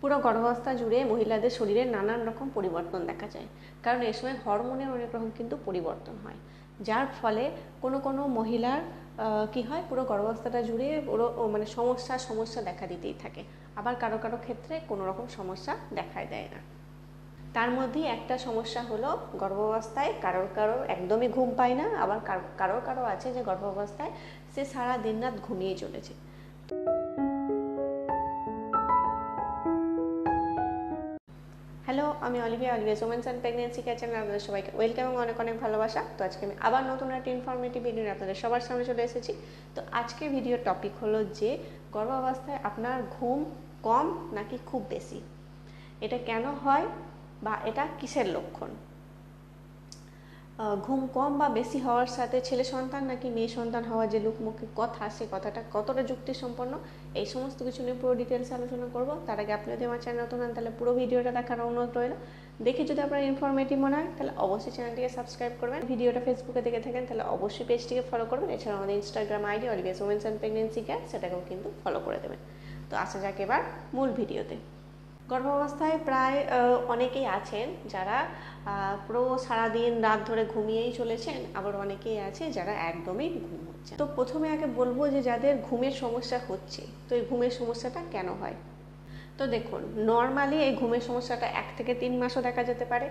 পুরো গর্ভাবস্থা জুড়ে মহিলাদের শরীরে নানান রকম পরিবর্তন দেখা যায়, কারণ এই সময় হরমোনের অনেক রকম কিন্তু পরিবর্তন হয়, যার ফলে কোনো কোনো মহিলার কি হয়, পুরো গর্ভাবস্থাটা জুড়ে পুরো মানে সমস্যা দেখা দিতেই থাকে। আবার কারো কারো ক্ষেত্রে কোনো রকম সমস্যা দেখায় দেয় না। তার মধ্যেই একটা সমস্যা হলো গর্ভাবস্থায় কারোর একদমই ঘুম পায় না, আবার কারোর আছে যে গর্ভাবস্থায় সে সারা দিন রাত ঘুমিয়ে চলেছে। হ্যালো, আমি Olivia women's and pregnancy care চ্যানেলে আপনাদের সবাইকে ওয়েলকাম এবং অনেক অনেক ভালোবাসা। তো আজকে আমি আবার নতুন একটা ইনফরমেটিভ ভিডিও আপনাদের সবার সামনে চলে এসেছি। তো আজকের ভিডিওর টপিক হলো যে গর্ভাবস্থায় আপনার ঘুম কম নাকি খুব বেশি, এটা কেন হয় বা এটা কিসের লক্ষণ। ঘুম কম বা বেশি হওয়ার সাথে ছেলে সন্তান নাকি মেয়ে সন্তান হওয়ার যে লোকমুখে কথা, সে কথাটা কতটা যুক্তিসম্পন্ন, এই সমস্ত কিছু নিয়ে পুরো ডিটেলস আলোচনা করব। তার আগে আপনি যদি আমার চ্যানেল নতুন হন তাহলে পুরো ভিডিওটা দেখার অনুরোধ রইল। দেখে যদি আপনার ইনফরমেটিভ মনে হয় তাহলে অবশ্যই চ্যানেলটিকে সাবস্ক্রাইব করবেন। ভিডিওটা ফেসবুকে দেখে থাকেন তাহলে অবশ্যই পেজটিকে ফলো করবেন। এছাড়া আমাদের Instagram ID Olivia women's and pregnancy care, সেটাকেও কিন্তু ফলো করে দেবেন। তো আসা যাক এবার মূল ভিডিওতে। গর্ভাবস্থায় প্রায় অনেকেই আছেন যারা পুরো সারাদিন রাত ধরে ঘুমিয়েই চলেছেন, আবার অনেকেই আছে যারা একদমই ঘুম হচ্ছে। তো প্রথমে আগে বলবো যে যাদের ঘুমের সমস্যা হচ্ছে, তো এই ঘুমের সমস্যাটা কেন হয়। তো দেখুন, নর্মালি এই ঘুমের সমস্যাটা 1 থেকে 3 মাসও দেখা যেতে পারে,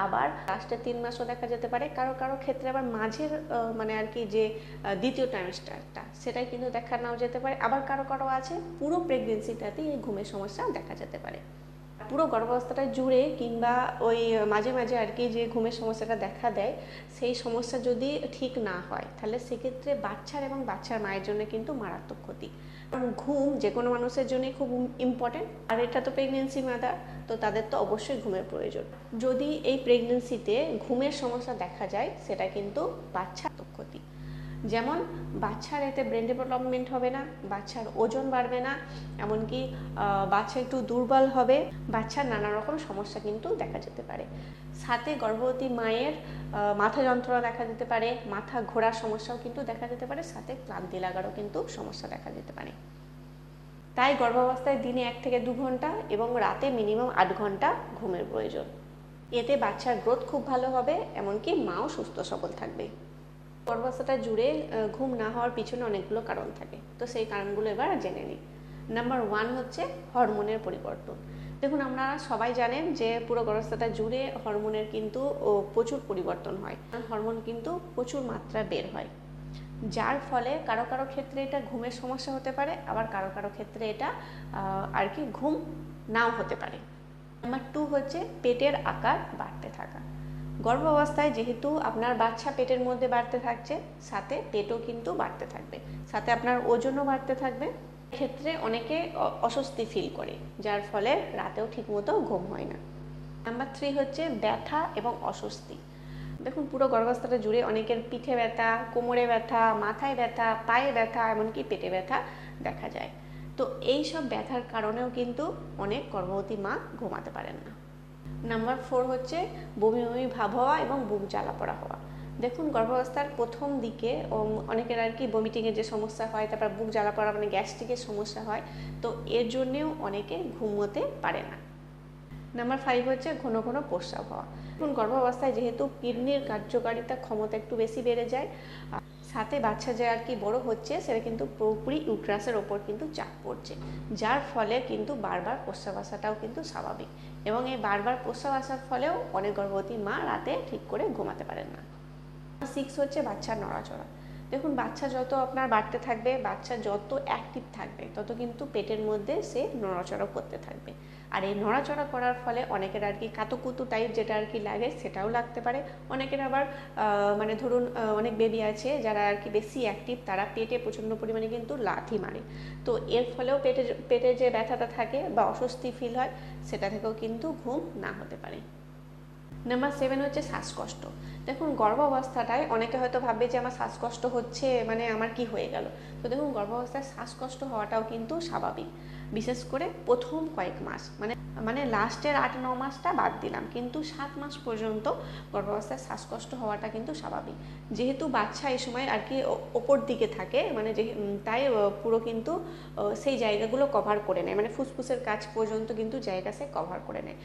আবার লাস্টে 3 মাসও দেখা যেতে পারে। কারো ক্ষেত্রে আবার মাঝের মানে আর কি যে দ্বিতীয় ট্রাইমেস্টারটা, সেটাই কিন্তু দেখা নাও যেতে পারে। আবার কারো আছে পুরো প্রেগনেন্সিটাতেই এই ঘুমের সমস্যা দেখা যেতে পারে। পুরো গর্ভাবস্থাটা জুড়ে কিংবা ওই মাঝে মাঝে আর কি যে ঘুমের সমস্যাটা দেখা দেয়, সেই সমস্যা যদি ঠিক না হয় তাহলে সেক্ষেত্রে বাচ্চার এবং বাচ্চার মায়ের জন্য কিন্তু মারাত্মক ক্ষতি। কারণ ঘুম যে কোনো মানুষের জন্যই খুব ইম্পর্টেন্ট, আর এটা তো প্রেগনেন্সি মাদার, তো তাদের তো অবশ্যই ঘুমের প্রয়োজন। যদি এই প্রেগনেন্সিতে ঘুমের সমস্যা দেখা যায় সেটা কিন্তু বাচ্চার ক্ষতি। যেমন বাচ্চার এতে ব্রেন ডেভেলপমেন্ট হবে না, বাচ্চার ওজন বাড়বে না, এমনকি বাচ্চা একটু দুর্বল হবে, বাচ্চার নানা রকম সমস্যা কিন্তু দেখা যেতে পারে। সাথে গর্ভবতী মায়ের মাথা যন্ত্রণা দেখা যেতে পারে, মাথা ঘোরার সমস্যাও কিন্তু দেখা যেতে পারে, সাথে ক্লান্তি লাগারও কিন্তু সমস্যা দেখা যেতে পারে। তাই গর্ভাবস্থায় দিনে 1 থেকে 2 ঘন্টা এবং রাতে মিনিমাম 8 ঘন্টা ঘুমের প্রয়োজন। এতে বাচ্চার গ্রোথ খুব ভালো হবে, এমনকি মাও সুস্থ সবল থাকবে। গর্ভাবস্থাটা জুড়ে ঘুম না হওয়ার পিছনে অনেকগুলো কারণ থাকে, তো সেই কারণগুলো এবার জেনে নিই। নাম্বার 1 হচ্ছে হরমোনের পরিবর্তন। দেখুন, আমরা সবাই জানেন যে পুরো গর্ভাবস্থাটা জুড়ে হরমোনের কিন্তু প্রচুর পরিবর্তন হয়, হরমোন কিন্তু প্রচুর মাত্রায় বের হয়, যার ফলে কারো ক্ষেত্রে এটা ঘুমের সমস্যা হতে পারে, আবার কারো ক্ষেত্রে এটা আর কি ঘুম নাও হতে পারে। নাম্বার 2 হচ্ছে পেটের আকার বাড়তে থাকা। গর্ভাবস্থায় যেহেতু আপনার বাচ্চা পেটের মধ্যে বাড়তে থাকছে, সাথে পেটও কিন্তু বাড়তে থাকবে, সাথে আপনার ওজনও বাড়তে থাকবে। ক্ষেত্রে অনেকে অস্বস্তি ফিল করে, যার ফলে রাতেও ঠিকমতো ঘুম হয় না। নাম্বার 3 হচ্ছে ব্যথা এবং অস্বস্তি। দেখুন, পুরো গর্ভাবস্থাটা জুড়ে অনেকের পিঠে ব্যথা, কোমরে ব্যথা, মাথায় ব্যথা, পায়ে ব্যথা, এমনকি পেটে ব্যথা দেখা যায়। তো এই সব ব্যথার কারণেও কিন্তু অনেক গর্ভবতী মা ঘুমাতে পারেন না। নাম্বার 4 হচ্ছে বমি ভাব হওয়া এবং বুক জ্বালা পোড়া হওয়া। দেখুন, গর্ভাবস্থার প্রথম দিকে অনেকের আর কি বমিটিংয়ের যে সমস্যা হয়, তারপর বুক জ্বালা পোড়া মানে গ্যাস্ট্রিকের সমস্যা হয়, তো এর জন্যেও অনেকে ঘুমোতে পারে না। নাম্বার 5 হচ্ছে ঘন ঘন প্রস্রাব হওয়া। এখন গর্ভাবস্থায় যেহেতু কিডনির কার্যকারিতা ক্ষমতা একটু বেশি বেড়ে যায়, সাথে বাচ্চা যে আর কি বড় হচ্ছে সেটা কিন্তু পুরোপুরি ইউট্রাসের ওপর কিন্তু চাপ পড়ছে, যার ফলে কিন্তু বারবার প্রস্রাব আসাটাও কিন্তু স্বাভাবিক, এবং এই বারবার প্রস্রাব আসার ফলেও অনেক গর্ভবতী মা রাতে ঠিক করে ঘুমাতে পারেন না। 6 হচ্ছে বাচ্চার নড়াচড়া। দেখুন, বাচ্চা যত আপনার বাড়তে থাকবে, বাচ্চা যত অ্যাক্টিভ থাকবে, তত কিন্তু পেটের মধ্যে সে নড়াচড়া করতে থাকবে, আর এই নড়াচড়া করার ফলে অনেকের আর কি কাতুকুতু টাইপ যেটা আর কি লাগে সেটাও লাগতে পারে। অনেকের আবার মানে ধরুন অনেক বেবি আছে যারা আর কি বেশি অ্যাক্টিভ, তারা পেটে প্রচণ্ড পরিমাণে কিন্তু লাথি মারে, তো এর ফলেও পেটে যে ব্যথাটা থাকে বা অস্বস্তি ফিল হয়, সেটা থেকেও কিন্তু ঘুম না হতে পারে। নাম্বার 7 হচ্ছে শ্বাসকষ্ট। দেখুন, গর্ভাবস্থাটায় অনেকে হয়তো ভাববে যে আমার শ্বাসকষ্ট হচ্ছে মানে আমার কি হয়ে গেল। তো দেখুন, গর্ভাবস্থায় শ্বাসকষ্ট হওয়াটাও কিন্তু স্বাভাবিক। বিশেষ করে প্রথম কয়েক মাস, মানে লাস্টের 8-9 মাসটা বাদ দিলাম, কিন্তু 7 মাস পর্যন্ত গর্ভাবস্থায় শ্বাসকষ্ট হওয়াটা কিন্তু স্বাভাবিক। যেহেতু বাচ্চা এই সময় আর কি ওপর দিকে থাকে, মানে তাই পুরো কিন্তু সেই জায়গাগুলো কভার করে নেয়, মানে ফুসফুসের কাছ পর্যন্ত কিন্তু জায়গা সে কভার করে নেয়,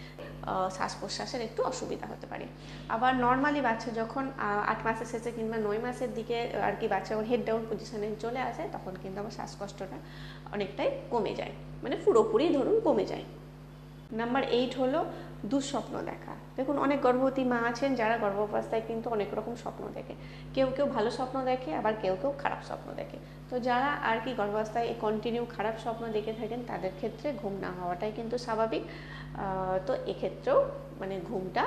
শ্বাস প্রশ্বাসের একটু অসুবিধা হতে পারে। আবার নর্মালি বাচ্চা যখন 8 মাসের শেষে কিংবা 9 মাসের দিকে আর কি বাচ্চা যখন হেড ডাউন পজিশনে চলে আসে, তখন কিন্তু আমার শ্বাসকষ্টটা অনেকটাই কমে যায়, মানে পুরোপুরি ধরুন কমে যায়। নাম্বার 8 হলো দুঃস্বপ্ন দেখা। দেখুন, অনেক গর্ভবতী মা আছেন যারা গর্ভাবস্থায় কিন্তু অনেক রকম স্বপ্ন দেখে, কেউ কেউ ভালো স্বপ্ন দেখে, আবার কেউ কেউ খারাপ স্বপ্ন দেখে। তো যারা আর কি গর্ভাবস্থায় কন্টিনিউ খারাপ স্বপ্ন দেখে থাকেন, তাদের ক্ষেত্রে ঘুম না হওয়াটাই কিন্তু স্বাভাবিক। তো এক্ষেত্রেও মানে ঘুমটা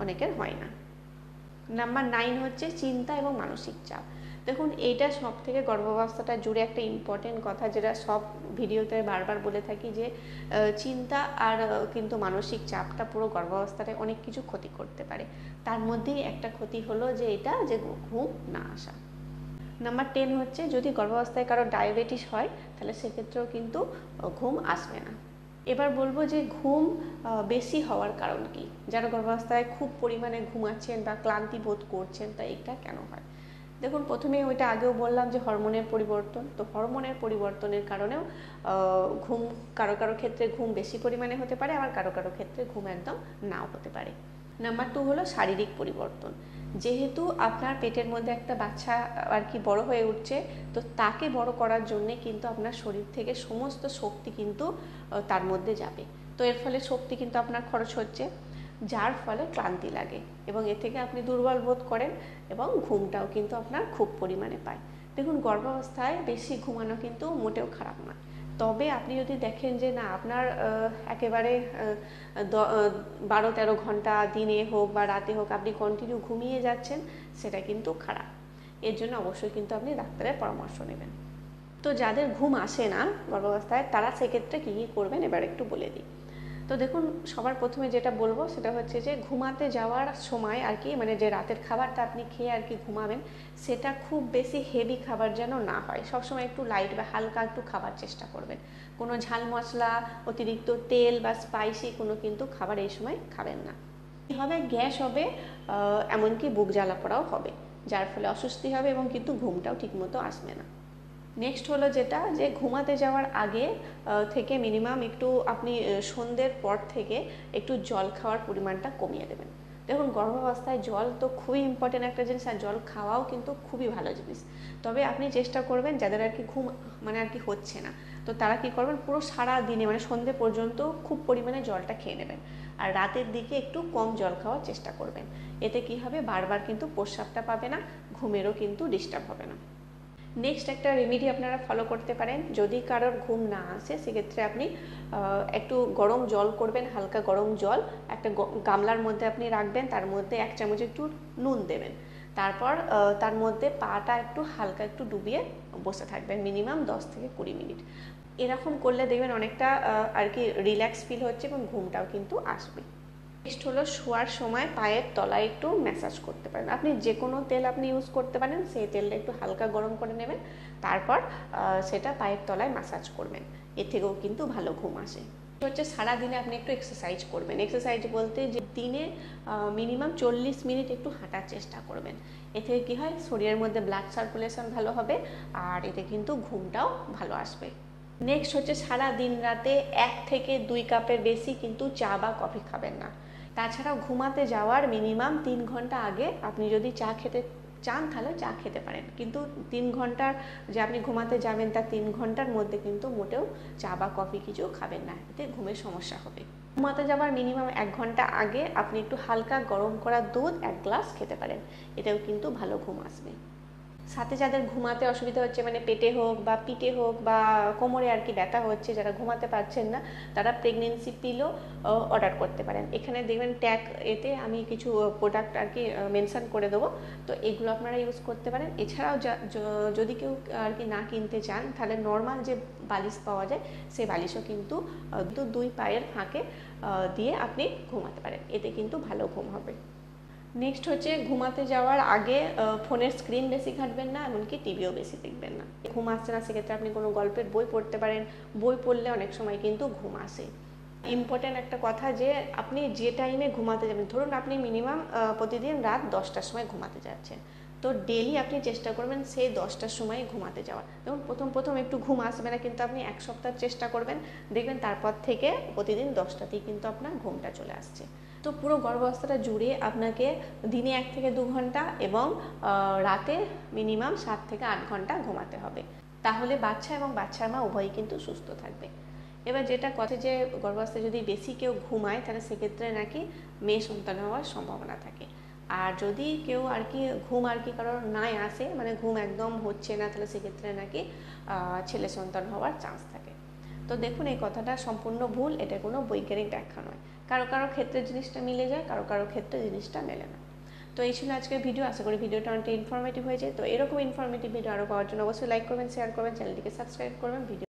অনেকের হয় না। নাম্বার 9 হচ্ছে চিন্তা এবং মানসিক চাপ। দেখুন, এইটা সব থেকে গর্ভাবস্থাটা জুড়ে একটা ইম্পর্টেন্ট কথা, যেটা সব ভিডিওতে বারবার বলে থাকি, যে চিন্তা আর কিন্তু মানসিক চাপটা পুরো গর্ভাবস্থায় অনেক কিছু ক্ষতি করতে পারে। তার মধ্যেই একটা ক্ষতি হলো যে এটা যে ঘুম না আসা। নাম্বার 10 হচ্ছে যদি গর্ভাবস্থায় কারো ডায়াবেটিস হয়, তাহলে সেক্ষেত্রেও কিন্তু ঘুম আসবে না। এবার বলবো যে ঘুম বেশি হওয়ার কারণ কি। যারা গর্ভাবস্থায় খুব পরিমাণে ঘুমাচ্ছেন বা ক্লান্তি বোধ করছেন, তা এটা কেন হয়? দেখুন, প্রথমে ওইটা আগেও বললাম যে হরমোনের পরিবর্তন। তো হরমোনের পরিবর্তনের কারণেও ঘুম কারো কারো ক্ষেত্রে ঘুম বেশি পরিমাণে হতে পারে, আবার কারো কারো ক্ষেত্রে ঘুম একদম নাও হতে পারে। নাম্বার 2 হলো শারীরিক পরিবর্তন। যেহেতু আপনার পেটের মধ্যে একটা বাচ্চা আর কি বড় হয়ে উঠছে, তো তাকে বড় করার জন্যে কিন্তু আপনার শরীর থেকে সমস্ত শক্তি কিন্তু তার মধ্যে যাবে। তো এর ফলে শক্তি কিন্তু আপনার খরচ হচ্ছে, যার ফলে ক্লান্তি লাগে এবং এ থেকে আপনি দুর্বল বোধ করেন এবং ঘুমটাও কিন্তু আপনার খুব পরিমাণে পায়। দেখুন, গর্ভাবস্থায় বেশি ঘুমানো কিন্তু মোটেও খারাপ না। তবে আপনি যদি দেখেন যে না, আপনার একেবারে 12-13 ঘন্টা দিনে হোক বা রাতে হোক আপনি কন্টিনিউ ঘুমিয়ে যাচ্ছেন, সেটা কিন্তু খারাপ। এর জন্য অবশ্যই কিন্তু আপনি ডাক্তারের পরামর্শ নেবেন। তো যাদের ঘুম আসে না গর্ভাবস্থায়, তারা সেক্ষেত্রে কী কী করবেন এবার একটু বলে দিই। তো দেখুন, সবার প্রথমে যেটা বলবো সেটা হচ্ছে যে ঘুমাতে যাওয়ার সময় আর কি, মানে যে রাতের খাবারটা আপনি খেয়ে আর কি ঘুমাবেন, সেটা খুব বেশি হেভি খাবার যেন না হয়। সবসময় একটু লাইট বা হালকা একটু খাবার চেষ্টা করবেন। কোনো ঝাল মশলা, অতিরিক্ত তেল বা স্পাইসি কোনো কিন্তু খাবার এই সময় খাবেন না। হবে গ্যাস হবে, এমনকি বুক জ্বালা পোড়াও হবে, যার ফলে অস্বস্তি হবে এবং কিন্তু ঘুমটাও ঠিকমতো আসবে না। নেক্সট হলো যেটা, যে ঘুমাতে যাওয়ার আগে থেকে মিনিমাম একটু আপনি সন্ধ্যের পর থেকে একটু জল খাওয়ার পরিমাণটা কমিয়ে দেবেন। দেখুন, গর্ভাবস্থায় জল তো খুবই ইম্পর্টেন্ট একটা জিনিস, আর জল খাওয়াও কিন্তু খুবই ভালো জিনিস। তবে আপনি চেষ্টা করবেন যাদের আর কি ঘুম মানে আর কি হচ্ছে না, তো তারা কি করবেন, পুরো সারা দিনে মানে সন্ধ্যে পর্যন্ত খুব পরিমাণে জলটা খেয়ে নেবেন, আর রাতের দিকে একটু কম জল খাওয়ার চেষ্টা করবেন। এতে কি হবে, বারবার কিন্তু প্রস্রাবটা পাবে না, ঘুমেরও কিন্তু ডিস্টার্ব হবে না। নেক্সট একটা রেমেডি আপনারা ফলো করতে পারেন। যদি কারোর ঘুম না আসে, সেক্ষেত্রে আপনি একটু গরম জল করবেন, হালকা গরম জল একটা গামলার মধ্যে আপনি রাখবেন, তার মধ্যে 1 চামচ একটু নুন দেবেন, তারপর তার মধ্যে পাটা একটু হালকা একটু ডুবিয়ে বসে থাকবেন মিনিমাম 10 থেকে 20 মিনিট। এরকম করলে দেখবেন অনেকটা আর কি রিল্যাক্স ফিল হচ্ছে এবং ঘুমটাও কিন্তু আসবে। নেক্সট হলো শোয়ার সময় পায়ের তলায় একটু ম্যাসাজ করতে পারেন। আপনি যে কোনো তেল আপনি ইউজ করতে পারেন, সেই তেলটা একটু হালকা গরম করে নেবেন, তারপর সেটা পায়ের তলায় ম্যাসাজ করবেন। এর থেকেও কিন্তু ভালো ঘুম আসে। হচ্ছে সারাদিনে আপনি একটু এক্সারসাইজ করবেন। এক্সারসাইজ বলতে যে দিনে মিনিমাম 40 মিনিট একটু হাঁটার চেষ্টা করবেন। এতে কি হয়, শরীরের মধ্যে ব্লাড সার্কুলেশন ভালো হবে, আর এতে কিন্তু ঘুমটাও ভালো আসবে। নেক্সট হচ্ছে সারা দিন রাতে 1 থেকে 2 কাপের বেশি কিন্তু চা বা কফি খাবেন না। তাছাড়াও ঘুমাতে যাওয়ার মিনিমাম 3 ঘন্টা আগে আপনি যদি চা খেতে চান, তাহলে চা খেতে পারেন, কিন্তু 3 ঘন্টার যে আপনি ঘুমাতে যাবেন তার 3 ঘন্টার মধ্যে কিন্তু মোটেও চা বা কফি কিছু খাবেন না, এতে ঘুমের সমস্যা হবে। ঘুমাতে যাওয়ার মিনিমাম 1 ঘন্টা আগে আপনি একটু হালকা গরম করা দুধ 1 গ্লাস খেতে পারেন, এতেও কিন্তু ভালো ঘুম আসবে। সাথে যাদের ঘুমাতে অসুবিধা হচ্ছে, মানে পেটে হোক বা পিঠে হোক বা কোমরে আর কি ব্যথা হচ্ছে, যারা ঘুমাতে পারছেন না, তারা প্রেগনেন্সি পিলো অর্ডার করতে পারেন। এখানে দেখবেন ট্যাগ এতে আমি কিছু প্রোডাক্ট আর কি মেনশন করে দেবো, তো এগুলো আপনারা ইউজ করতে পারেন। এছাড়াও যদি কেউ আর কি না কিনতে চান, তাহলে নর্মাল যে বালিশ পাওয়া যায়, সেই বালিশও কিন্তু 2 পায়ের ফাঁকে দিয়ে আপনি ঘুমাতে পারেন, এতে কিন্তু ভালো ঘুম হবে। নেক্সট হচ্ছে ঘুমাতে যাওয়ার আগে ফোনের স্ক্রিন বেশি ঘাঁটবেন না, এমনকি টিভিও বেশি দেখবেন না। ঘুম আসছে না, সেক্ষেত্রে আপনি কোনো গল্পের বই পড়তে পারেন। বই পড়লে অনেক সময় কিন্তু ঘুম আসে। ইম্পর্ট্যান্ট একটা কথা যে আপনি যে টাইমে ঘুমাতে যাবেন, ধরুন আপনি মিনিমাম প্রতিদিন রাত 10টার সময় ঘুমাতে যাচ্ছেন, তো ডেলি আপনি চেষ্টা করবেন সেই 10টার সময় ঘুমাতে যাওয়ার। যেমন প্রথম একটু ঘুম আসবে না, কিন্তু আপনি 1 সপ্তাহ চেষ্টা করবেন, দেখবেন তারপর থেকে প্রতিদিন 10টাতেই কিন্তু আপনার ঘুমটা চলে আসছে। তো পুরো গর্ভাবস্থাটা জুড়ে আপনাকে দিনে 1 থেকে 2 ঘন্টা এবং রাতে মিনিমাম 7 থেকে 8 ঘন্টা ঘুমাতে হবে। তাহলে বাচ্চা এবং বাচ্চার মা উভয়ই কিন্তু সুস্থ থাকবে। এবার যেটা কথা যে গর্ভাবস্থায় যদি বেশি কেউ ঘুমায়, তাহলে সেক্ষেত্রে নাকি মেয়ে সন্তান হওয়ার সম্ভাবনা থাকে। আর যদি কেউ আর কি ঘুম আর কি কারোর নাই আসে, মানে ঘুম একদম হচ্ছে না, তাহলে সেক্ষেত্রে নাকি ছেলে সন্তান হওয়ার চান্স থাকে। তো দেখুন, এই কথাটা সম্পূর্ণ ভুল, এটা কোনো বৈজ্ঞানিক ব্যাখ্যা নয়। কারো কারো ক্ষেত্রে জিনিসটা মিলে যায়, কারো কারো ক্ষেত্রে জিনিসটা মেলে না। তো এই ছিল আজকের ভিডিও। আশা করি ভিডিওটা অনেকটা ইনফরমেটিভ হয়েছে। তো এরকম ইনফরমেটিভ ভিডিও আরও পাওয়ার জন্য অবশ্যই লাইক করবেন, শেয়ার করবেন, চ্যানেলটিকে সাবস্ক্রাইব করবেন। ভিডিও